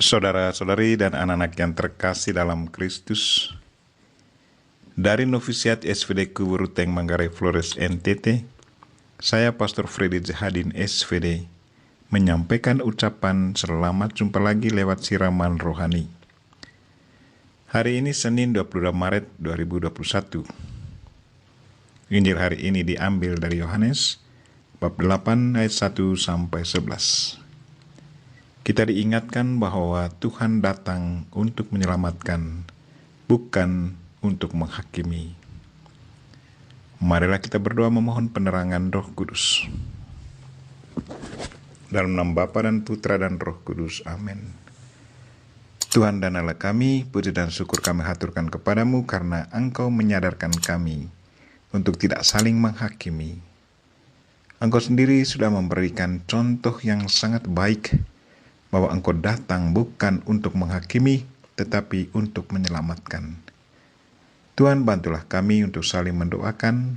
Saudara-saudari dan anak-anak yang terkasih dalam Kristus, dari Novisiat SVD Kuburuteng Manggarai Flores NTT, saya Pastor Freddy Jahadin SVD menyampaikan ucapan selamat jumpa lagi lewat siraman rohani. Hari ini Senin 22 Maret 2021. Injil hari ini diambil dari Yohanes bab 8 ayat 1 sampai 11. Kita diingatkan bahwa Tuhan datang untuk menyelamatkan, bukan untuk menghakimi. Marilah kita berdoa memohon penerangan Roh Kudus. Dalam nama Bapa dan Putra dan Roh Kudus. Amin. Tuhan dan Allah kami, puji dan syukur kami haturkan kepadamu karena Engkau menyadarkan kami untuk tidak saling menghakimi. Engkau sendiri sudah memberikan contoh yang sangat baik bahwa Engkau datang bukan untuk menghakimi, tetapi untuk menyelamatkan. Tuhan, bantulah kami untuk saling mendoakan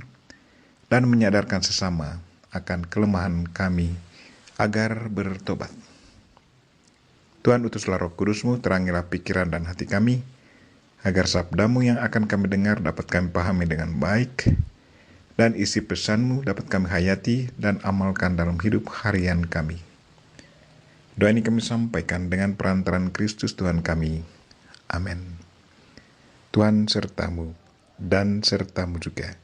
dan menyadarkan sesama akan kelemahan kami agar bertobat. Tuhan, utuslah Roh Kudus-Mu, terangilah pikiran dan hati kami, agar sabda-Mu yang akan kami dengar dapat kami pahami dengan baik, dan isi pesan-Mu dapat kami hayati dan amalkan dalam hidup harian kami. Doa ini kami sampaikan dengan perantaran Kristus Tuhan kami. Amin. Tuhan sertamu dan sertamu juga.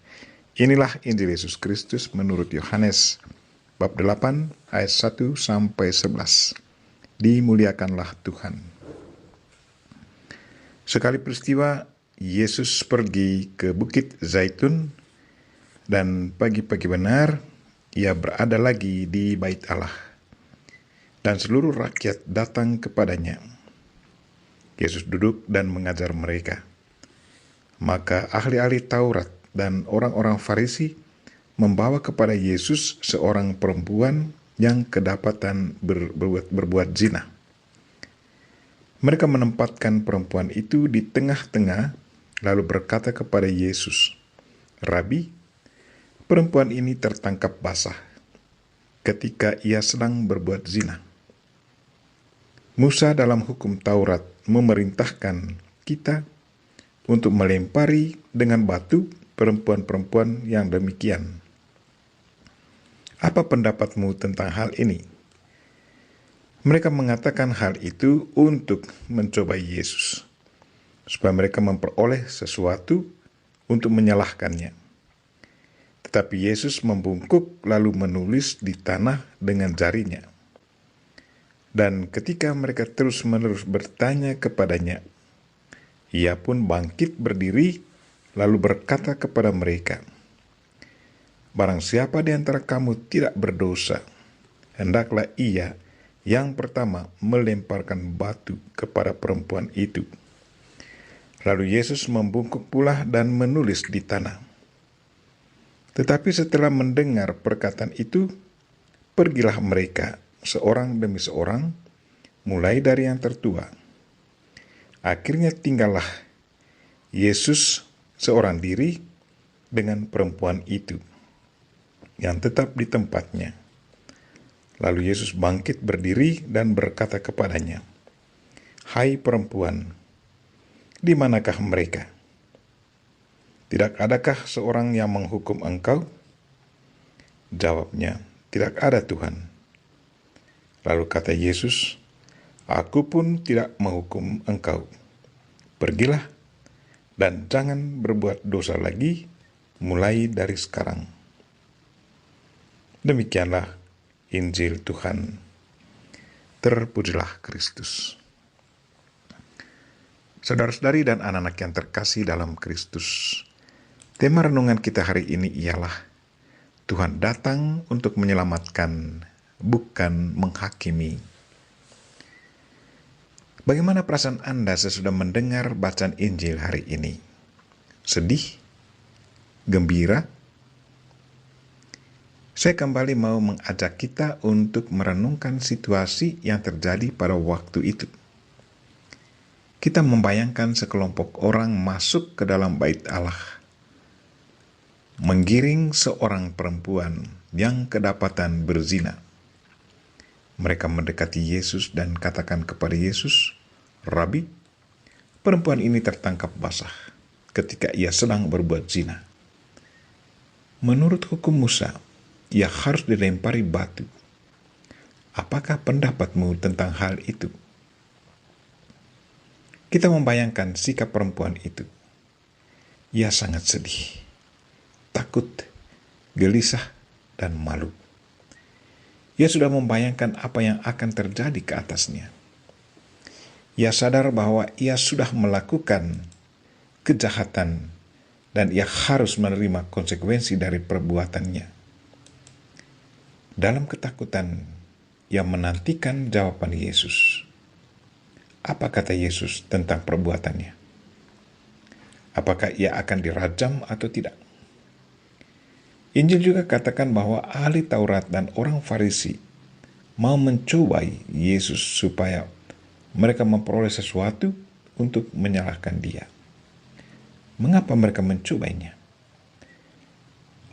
Inilah Injil Yesus Kristus menurut Yohanes bab 8 ayat 1 sampai 11. Dimuliakanlah Tuhan. Sekali peristiwa Yesus pergi ke Bukit Zaitun, dan pagi-pagi benar ia berada lagi di Bait Allah. Dan seluruh rakyat datang kepadanya. Yesus duduk dan mengajar mereka. Maka ahli-ahli Taurat dan orang-orang Farisi membawa kepada Yesus seorang perempuan yang kedapatan berbuat zina. Mereka menempatkan perempuan itu di tengah-tengah, lalu berkata kepada Yesus, "Rabi, perempuan ini tertangkap basah ketika ia sedang berbuat zina. Musa dalam hukum Taurat memerintahkan kita untuk melempari dengan batu perempuan-perempuan yang demikian. Apa pendapatmu tentang hal ini?" Mereka mengatakan hal itu untuk mencobai Yesus, supaya mereka memperoleh sesuatu untuk menyalahkannya. Tetapi Yesus membungkuk lalu menulis di tanah dengan jarinya. Dan ketika mereka terus-menerus bertanya kepadanya, ia pun bangkit berdiri lalu berkata kepada mereka, "Barang siapa di antara kamu tidak berdosa, hendaklah ia yang pertama melemparkan batu kepada perempuan itu." Lalu Yesus membungkuk pula dan menulis di tanah. Tetapi setelah mendengar perkataan itu, pergilah mereka seorang demi seorang, mulai dari yang tertua. Akhirnya tinggallah Yesus seorang diri dengan perempuan itu, yang tetap di tempatnya. Lalu Yesus bangkit berdiri dan berkata kepadanya, "Hai perempuan, di manakah mereka? Tidak adakah seorang yang menghukum engkau?" Jawabnya, "Tidak ada, Tuhan." Lalu kata Yesus, "Aku pun tidak menghukum engkau. Pergilah dan jangan berbuat dosa lagi mulai dari sekarang." Demikianlah Injil Tuhan. Terpujilah Kristus. Saudara-saudari dan anak-anak yang terkasih dalam Kristus, tema renungan kita hari ini ialah Tuhan datang untuk menyelamatkan, bukan menghakimi. Bagaimana perasaan Anda sesudah mendengar bacaan Injil hari ini? Sedih? Gembira? Saya kembali mau mengajak kita untuk merenungkan situasi yang terjadi pada waktu itu. Kita membayangkan sekelompok orang masuk ke dalam Bait Allah, menggiring seorang perempuan yang kedapatan berzina. Mereka mendekati Yesus dan katakan kepada Yesus, "Rabi, perempuan ini tertangkap basah ketika ia sedang berbuat zina. Menurut hukum Musa, ia harus dilempari batu. Apakah pendapatmu tentang hal itu?" Kita membayangkan sikap perempuan itu. Ia sangat sedih, takut, gelisah, dan malu. Ia sudah membayangkan apa yang akan terjadi ke atasnya. Ia sadar bahwa ia sudah melakukan kejahatan dan ia harus menerima konsekuensi dari perbuatannya. Dalam ketakutan, ia menantikan jawaban Yesus. Apa kata Yesus tentang perbuatannya? Apakah ia akan dirajam atau tidak? Injil juga katakan bahwa ahli Taurat dan orang Farisi mau mencobai Yesus supaya mereka memperoleh sesuatu untuk menyalahkan dia. Mengapa mereka mencobainya?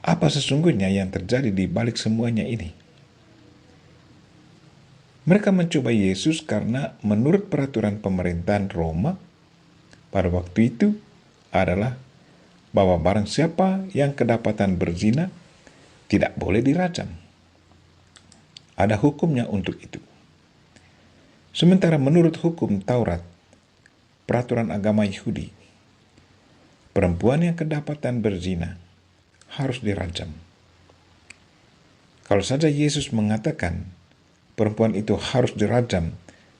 Apa sesungguhnya yang terjadi di balik semuanya ini? Mereka mencobai Yesus karena menurut peraturan pemerintahan Roma pada waktu itu adalah bahwa barang siapa yang kedapatan berzina tidak boleh dirajam. Ada hukumnya untuk itu. Sementara menurut hukum Taurat, peraturan agama Yahudi, perempuan yang kedapatan berzina harus dirajam. Kalau saja Yesus mengatakan perempuan itu harus dirajam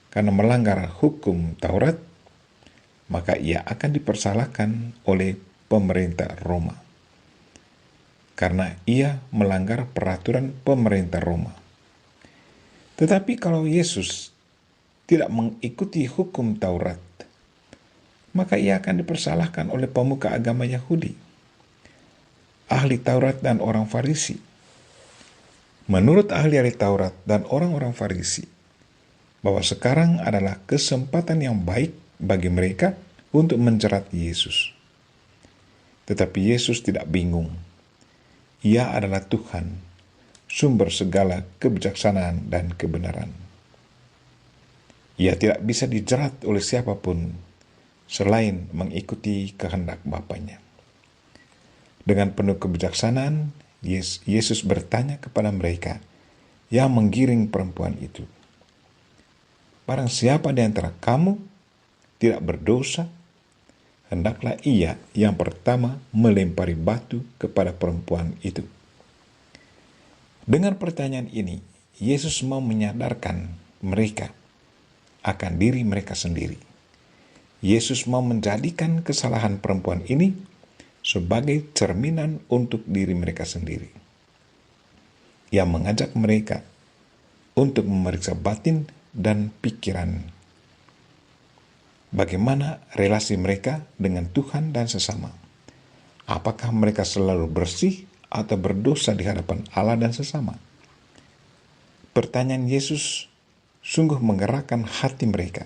karena melanggar hukum Taurat, maka ia akan dipersalahkan oleh pemerintah Roma. Karena ia melanggar peraturan pemerintah Roma. Tetapi kalau Yesus tidak mengikuti hukum Taurat, maka ia akan dipersalahkan oleh pemuka agama Yahudi, ahli Taurat dan orang Farisi. Menurut ahli-ahli Taurat dan orang-orang Farisi, bahwa sekarang adalah kesempatan yang baik bagi mereka untuk menjerat Yesus. Tetapi Yesus tidak bingung. Ia adalah Tuhan, sumber segala kebijaksanaan dan kebenaran. Ia tidak bisa dijerat oleh siapapun selain mengikuti kehendak Bapanya. Dengan penuh kebijaksanaan, Yesus bertanya kepada mereka yang menggiring perempuan itu, "Barang siapa di antara kamu tidak berdosa, hendaklah ia yang pertama melempari batu kepada perempuan itu." Dengan pertanyaan ini, Yesus mau menyadarkan mereka akan diri mereka sendiri. Yesus mau menjadikan kesalahan perempuan ini sebagai cerminan untuk diri mereka sendiri. Ia mengajak mereka untuk memeriksa batin dan pikiran. Bagaimana relasi mereka dengan Tuhan dan sesama? Apakah mereka selalu bersih atau berdosa di hadapan Allah dan sesama? Pertanyaan Yesus sungguh menggerakkan hati mereka,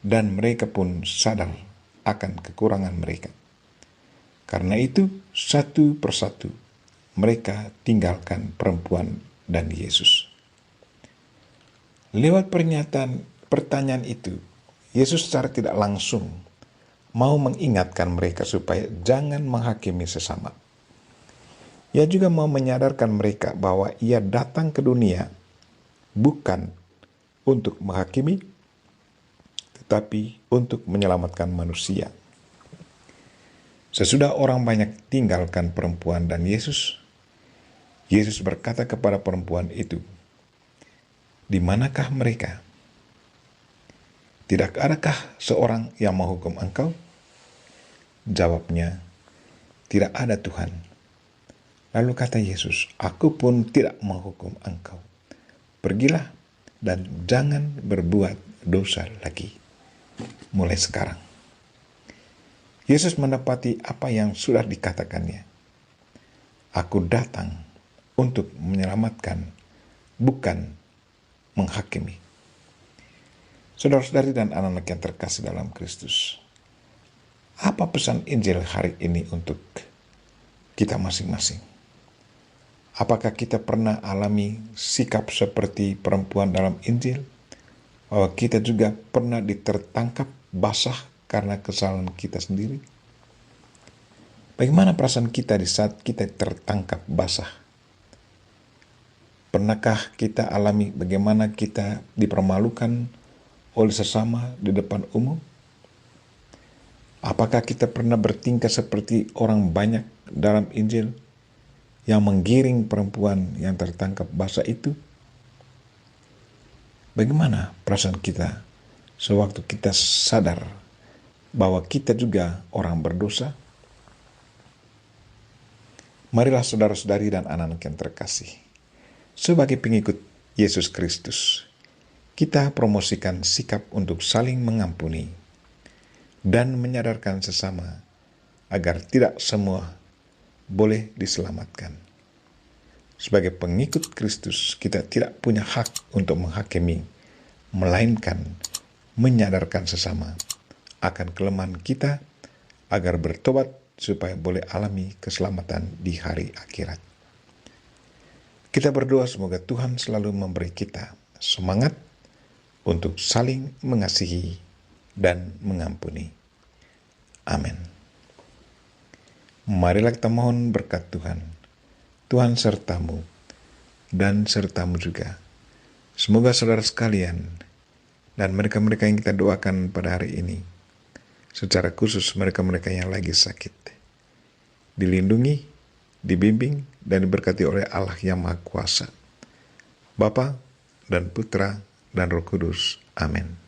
dan mereka pun sadar akan kekurangan mereka. Karena itu, satu persatu mereka tinggalkan perempuan dan Yesus. Lewat pertanyaan itu, Yesus secara tidak langsung mau mengingatkan mereka supaya jangan menghakimi sesama. Ia juga mau menyadarkan mereka bahwa ia datang ke dunia bukan untuk menghakimi, tetapi untuk menyelamatkan manusia. Sesudah orang banyak tinggalkan perempuan dan Yesus berkata kepada perempuan itu, "Di manakah mereka? Tidak adakah seorang yang menghukum engkau?" Jawabnya, "Tidak ada, Tuhan." Lalu kata Yesus, "Aku pun tidak menghukum engkau. Pergilah dan jangan berbuat dosa lagi mulai sekarang." Yesus mendapati apa yang sudah dikatakannya. "Aku datang untuk menyelamatkan, bukan menghakimi." Saudara-saudari dan anak-anak yang terkasih dalam Kristus, apa pesan Injil hari ini untuk kita masing-masing? Apakah kita pernah alami sikap seperti perempuan dalam Injil? Bahwa kita juga pernah ditertangkap basah karena kesalahan kita sendiri? Bagaimana perasaan kita di saat kita tertangkap basah? Pernahkah kita alami bagaimana kita dipermalukan oleh sesama di depan umum? Apakah kita pernah bertingkah seperti orang banyak dalam Injil yang menggiring perempuan yang tertangkap basah itu? Bagaimana perasaan kita sewaktu kita sadar bahwa kita juga orang berdosa? Marilah saudara-saudari dan anak-anak yang terkasih, sebagai pengikut Yesus Kristus, kita promosikan sikap untuk saling mengampuni dan menyadarkan sesama agar tidak semua boleh diselamatkan. Sebagai pengikut Kristus, kita tidak punya hak untuk menghakimi, melainkan menyadarkan sesama akan kelemahan kita agar bertobat supaya boleh alami keselamatan di hari akhirat. Kita berdoa semoga Tuhan selalu memberi kita semangat untuk saling mengasihi dan mengampuni. Amin. Marilah kita mohon berkat Tuhan. Tuhan sertamu dan sertamu juga. Semoga saudara sekalian dan mereka-mereka yang kita doakan pada hari ini, secara khusus mereka-mereka yang lagi sakit, dilindungi, dibimbing, dan diberkati oleh Allah yang Maha Kuasa, Bapa dan Putra dan Roh Kudus. Amin.